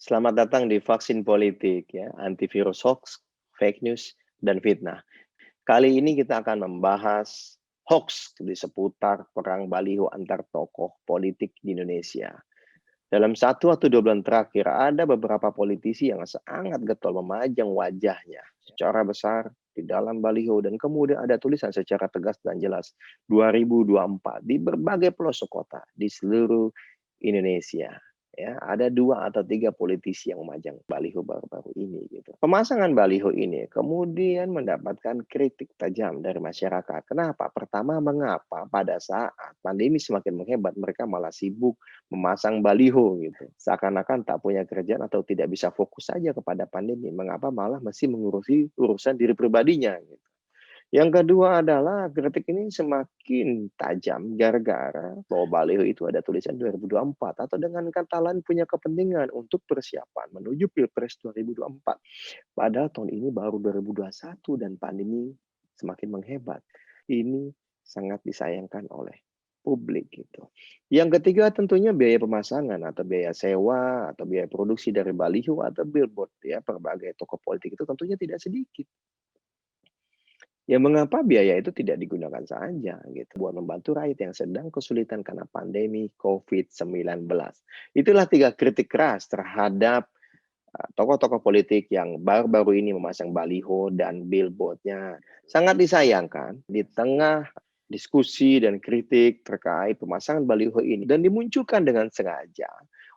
Selamat datang di Vaksin Politik ya, antivirus hoax, fake news, dan fitnah. Kali ini kita akan membahas hoax di seputar perang baliho antar tokoh politik di Indonesia. Dalam 1 atau 2 bulan terakhir, ada beberapa politisi yang sangat getol memajang wajahnya secara besar di dalam baliho dan kemudian ada tulisan secara tegas dan jelas 2024 di berbagai pelosok kota di seluruh Indonesia. Ya, ada 2 atau 3 politisi yang memajang baliho baru-baru ini gitu. Pemasangan baliho ini kemudian mendapatkan kritik tajam dari masyarakat. Kenapa? Pertama, mengapa pada saat pandemi semakin menghebat mereka malah sibuk memasang baliho gitu. Seakan-akan tak punya kerjaan atau tidak bisa fokus saja kepada pandemi. Mengapa malah masih mengurusi urusan diri pribadinya gitu. Yang kedua adalah kritik ini semakin tajam gara-gara bahwa baliho itu ada tulisan 2024 atau dengan kata lain punya kepentingan untuk persiapan menuju Pilpres 2024. Padahal tahun ini baru 2021 dan pandemi semakin menghebat. Ini sangat disayangkan oleh publik gitu. Yang ketiga tentunya biaya pemasangan atau biaya sewa atau biaya produksi dari baliho atau billboard ya berbagai tokoh politik itu tentunya tidak sedikit. Ya mengapa biaya itu tidak digunakan saja gitu buat membantu rakyat yang sedang kesulitan karena pandemi COVID-19. Itulah 3 kritik keras terhadap tokoh-tokoh politik yang baru-baru ini memasang baliho dan billboard-nya. Sangat disayangkan di tengah diskusi dan kritik terkait pemasangan baliho ini dan dimunculkan dengan sengaja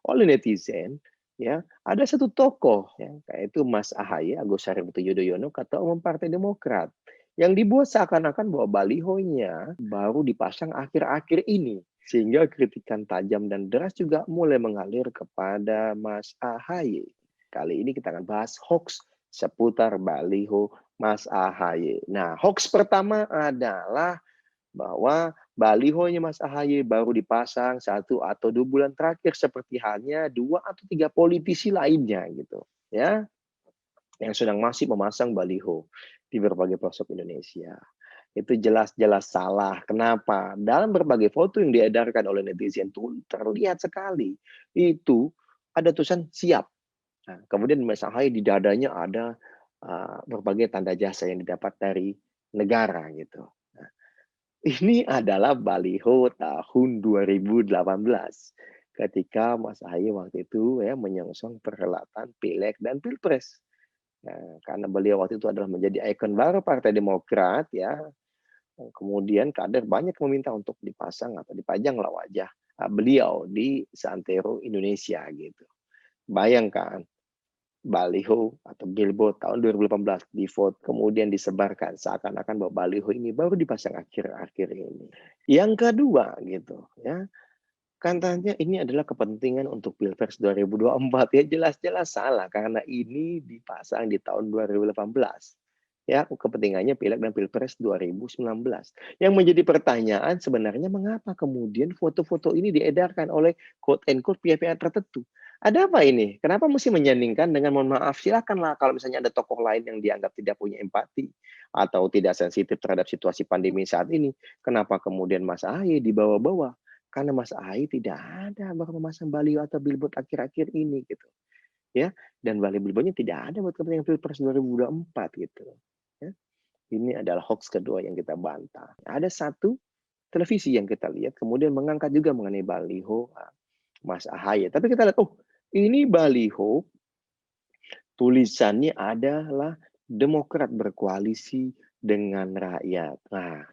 oleh netizen, ya, ada satu tokoh ya, yaitu Mas Ahaye, Agus Harimurti Yudhoyono, Ketua Umum Partai Demokrat, yang dibuat seakan-akan bahwa balihonya baru dipasang akhir-akhir ini. Sehingga kritikan tajam dan deras juga mulai mengalir kepada Mas Ahaye. Kali ini kita akan bahas hoax seputar baliho Mas Ahaye. Nah, hoax pertama adalah bahwa balihonya Mas Ahaye baru dipasang 1 atau 2 bulan terakhir seperti halnya 2 atau 3 politisi lainnya gitu, ya, yang sedang masih memasang baliho di berbagai pelosok Indonesia. Itu jelas-jelas salah. Kenapa? Dalam berbagai foto yang diedarkan oleh netizen itu terlihat sekali itu ada tulisan siap. Nah, kemudian Mas Ahaye di dadanya ada berbagai tanda jasa yang didapat dari negara gitu. Nah, ini adalah baliho tahun 2018 ketika Mas Ahaye waktu itu ya menyongsong perhelatan Pileg dan Pilpres. Nah, karena beliau waktu itu adalah menjadi ikon baru Partai Demokrat ya, kemudian kader banyak meminta untuk dipasang atau dipajanglah wajah beliau di seantero Indonesia gitu. Bayangkan baliho atau billboard tahun 2018 di-vote kemudian disebarkan seakan-akan bahwa baliho ini baru dipasang akhir-akhir ini. Yang kedua gitu ya, katanya ini adalah kepentingan untuk Pilpres 2024 ya jelas-jelas salah karena ini dipasang di tahun 2018. Ya, kepentingannya Pileg dan Pilpres 2019. Yang menjadi pertanyaan sebenarnya mengapa kemudian foto-foto ini diedarkan oleh quote and quote pihak-pihak tertentu. Ada apa ini? Kenapa mesti menyandingkan dengan mohon maaf silakanlah kalau misalnya ada tokoh lain yang dianggap tidak punya empati atau tidak sensitif terhadap situasi pandemi saat ini. Kenapa kemudian Mas Ahaye dibawa-bawa? Karena Mas Ahaye tidak ada memasang baliho atau billboard akhir-akhir ini gitu. Ya, dan baliho-billboardnya tidak ada buat kepentingan Pilpres 2024 gitu. Ya. Ini adalah hoax kedua yang kita bantah. Ada satu televisi yang kita lihat kemudian mengangkat juga mengenai baliho Mas Ahaye. Tapi kita lihat, oh ini baliho tulisannya adalah Demokrat berkoalisi dengan rakyat. Nah,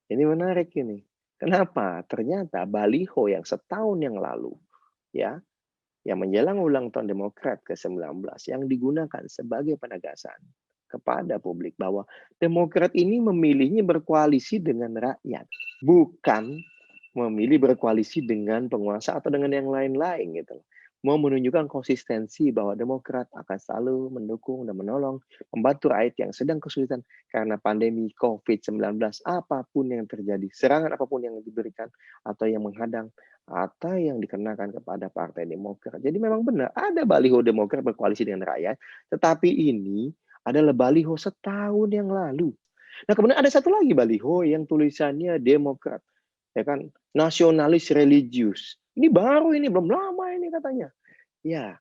ini menarik ini. Kenapa? Ternyata baliho yang setahun yang lalu, ya, yang menjelang ulang tahun Demokrat ke-19 yang digunakan sebagai penegasan kepada publik bahwa Demokrat ini memilihnya berkoalisi dengan rakyat, bukan memilih berkoalisi dengan penguasa atau dengan yang lain-lain gitu. Mau menunjukkan konsistensi bahwa Demokrat akan selalu mendukung dan menolong, membantu rakyat yang sedang kesulitan karena pandemi COVID-19 apapun yang terjadi, serangan apapun yang diberikan atau yang menghadang atau yang dikenakan kepada Partai Demokrat. Jadi memang benar ada baliho Demokrat berkoalisi dengan rakyat, tetapi ini adalah baliho setahun yang lalu. Nah, kemudian ada satu lagi baliho yang tulisannya Demokrat, ya kan, nasionalis religius. Ini baru ini, belum lama ini katanya. Ya,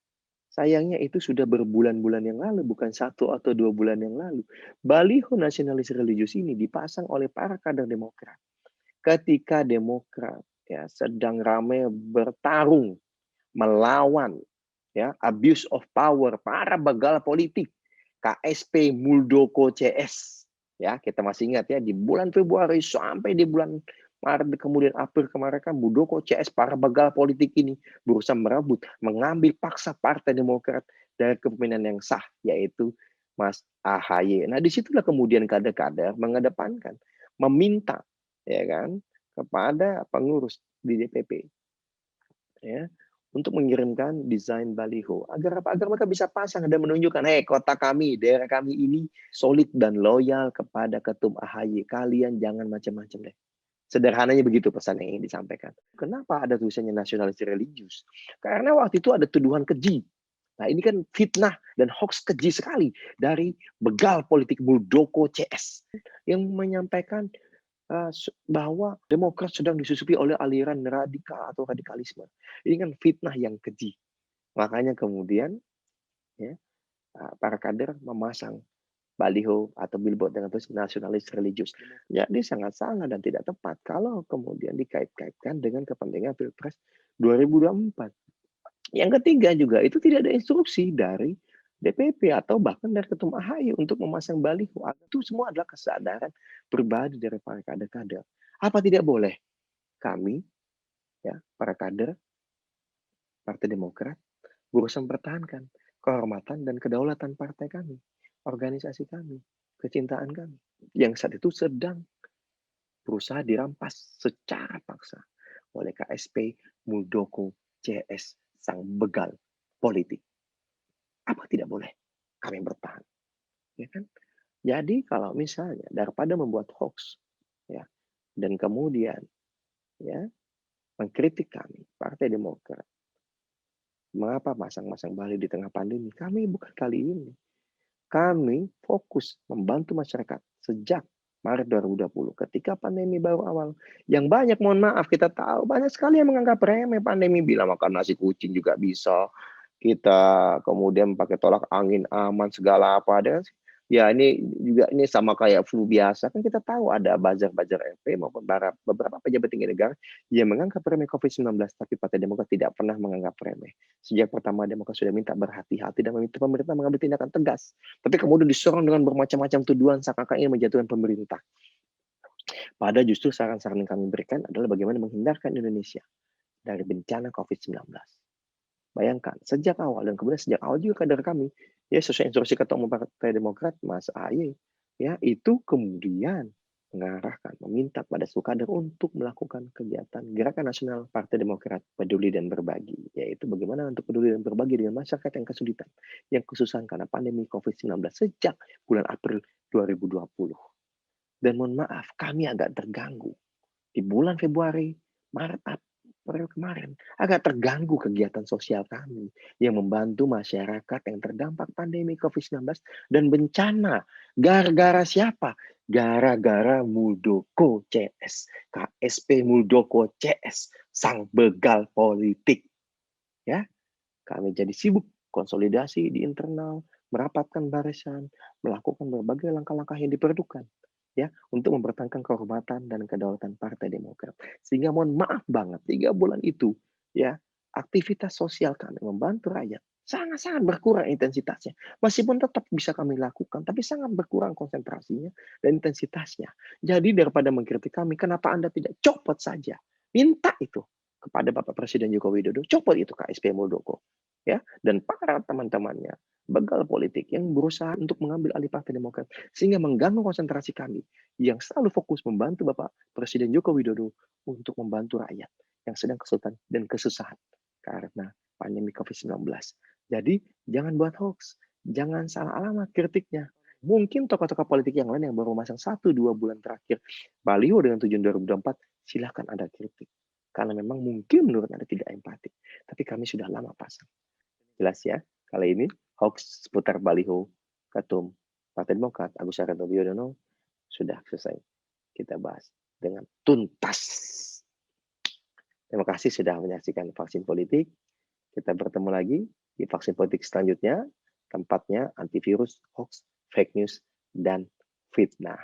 Sayangnya itu sudah berbulan-bulan yang lalu, bukan 1 atau 2 bulan yang lalu. Baliho nasionalis religius ini dipasang oleh para kader Demokrat. Ketika Demokrat ya sedang ramai bertarung melawan ya abuse of power para begal politik KSP Muldoko CS ya, kita masih ingat ya, di bulan Februari sampai di bulan Maret kemudian April kemarin kan Muldoko CS para begal politik ini berusaha merebut mengambil paksa Partai Demokrat dari kepemimpinan yang sah yaitu Mas AHY. Nah disitulah kemudian kader-kader mengedepankan meminta ya kan kepada pengurus di DPP ya untuk mengirimkan desain baliho agar apa? Agar mereka bisa pasang dan menunjukkan, hei kota kami, daerah kami ini solid dan loyal kepada Ketum AHY. Kalian jangan macam-macam deh. Sederhananya begitu pesan yang ingin disampaikan. Kenapa ada tulisannya nasionalis religius? Karena waktu itu ada tuduhan keji. Nah ini kan fitnah dan hoax keji sekali dari begal politik Muldoko CS yang menyampaikan bahwa Demokrat sedang disusupi oleh aliran radikal atau radikalisme. Ini kan fitnah yang keji. Makanya kemudian ya, para kader memasang baliho atau billboard dengan tulis nasionalis religius. Jadi sangat-sangat dan tidak tepat kalau kemudian dikait-kaitkan dengan kepentingan Pilpres 2024. Yang ketiga juga itu tidak ada instruksi dari DPP atau bahkan dari Ketum AHY untuk memasang baliho. Itu semua adalah kesadaran pribadi dari para kader-kader. Apa tidak boleh kami, ya, para kader Partai Demokrat berusaha mempertahankan kehormatan dan kedaulatan partai kami, organisasi kami, kecintaan kami, yang saat itu sedang berusaha dirampas secara paksa oleh KSP Muldoko CS sang begal politik. Apa tidak boleh kami bertahan, ya kan? Jadi kalau misalnya daripada membuat hoax, ya, dan kemudian ya mengkritik kami Partai Demokrat, mengapa masang-masang baliho di tengah pandemi? Kami bukan kali ini. Kami fokus membantu masyarakat sejak Maret 2020 ketika pandemi baru awal. Yang banyak, mohon maaf, kita tahu banyak sekali yang menganggap remeh pandemi, bilang makan nasi kucing juga bisa. Kita kemudian pakai tolak angin aman segala apa ada. Ya ini juga ini sama kayak flu biasa kan kita tahu ada buzzer-buzzer RP maupun beberapa pejabat tinggi negara yang menganggap remeh COVID-19 tapi Partai Demokrat tidak pernah menganggap remeh. Sejak pertama Demokrat sudah minta berhati-hati dan meminta pemerintah mengambil tindakan tegas. Tapi kemudian diserang dengan bermacam-macam tuduhan seakan-akan ingin menjatuhkan pemerintah. Padahal justru saran-saran yang kami berikan adalah bagaimana menghindarkan Indonesia dari bencana COVID-19. Bayangkan, sejak awal dan kemudian sejak awal juga kader kami, ya sesuai instruksi Ketua Umum Partai Demokrat, Mas AHY, ya itu kemudian mengarahkan, meminta pada seluruh kader untuk melakukan kegiatan Gerakan Nasional Partai Demokrat Peduli dan Berbagi, yaitu bagaimana untuk peduli dan berbagi dengan masyarakat yang kesulitan, yang kesusahan karena pandemi COVID-19 sejak bulan April 2020. Dan mohon maaf, kami agak terganggu di bulan Februari, Maret, April kemarin agak terganggu kegiatan sosial kami yang membantu masyarakat yang terdampak pandemi COVID-19 dan bencana. Gara-gara siapa? Gara-gara Muldoko CS, KSP Muldoko CS, sang begal politik. Ya, kami jadi sibuk konsolidasi di internal, merapatkan barisan, melakukan berbagai langkah-langkah yang diperlukan ya untuk mempertahankan kehormatan dan kedaulatan Partai Demokrat. Sehingga mohon maaf banget 3 bulan itu ya aktivitas sosial kami membantu rakyat sangat-sangat berkurang intensitasnya. Meskipun tetap bisa kami lakukan, tapi sangat berkurang konsentrasinya dan intensitasnya. Jadi daripada mengkritik kami, kenapa Anda tidak copot saja? Minta itu kepada Bapak Presiden Joko Widodo, copot itu KSP Muldoko. Ya, dan para teman-temannya begal politik yang berusaha untuk mengambil alih Partai Demokrat sehingga mengganggu konsentrasi kami yang selalu fokus membantu Bapak Presiden Joko Widodo untuk membantu rakyat yang sedang kesulitan dan kesusahan karena pandemi COVID-19. Jadi jangan buat hoax, jangan salah alamat kritiknya. Mungkin tokoh-tokoh politik yang lain yang baru masang 1-2 bulan terakhir baliho dengan tujuan 2024, silahkan Anda kritik. Karena memang mungkin menurut Anda tidak empati. Tapi kami sudah lama pasang. Jelas ya, kali ini hoax seputar baliho Ketum Partai Demokrat Agus Harimurti Yudhoyono sudah selesai kita bahas dengan tuntas. Terima kasih sudah menyaksikan Vaksin Politik. Kita bertemu lagi Di vaksin politik selanjutnya, tempatnya antivirus, hoax, fake news, dan fitnah.